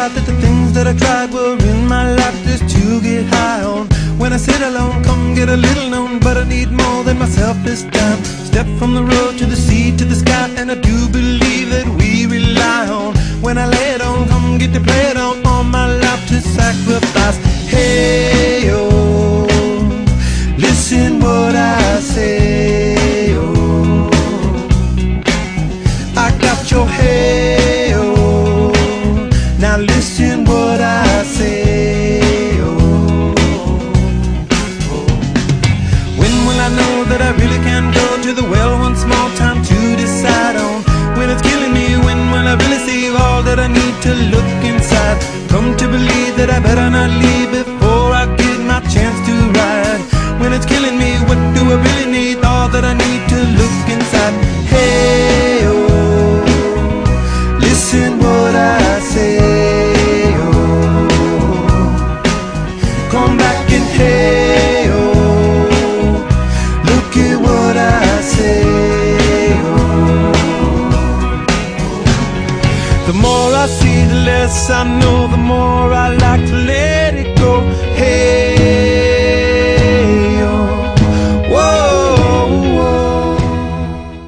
decide that the things that I tried were in my life just to get high on. When I sit alone, come get a little known, but I need more than myself this time. Step from the road to the sea to the sky, and I do believe that we rely on. When I lay it on, come get to play it on, all my life to sacrifice. Hey, oh, listen what I say, oh, I got your hey, oh, now listen what I say, oh, oh. When will I know that I really can go to the well once more? Time to decide on. When it's killing me, when will I really see all that I need to look inside? Come to believe that I better not leave before I get my chance to ride. When it's killing me, what do I really need? All that I need to look inside. Hey, oh, listen what I say, oh, come back and hey, oh, look at what I say, oh. The more I see, the less I know, the more I like to let it go.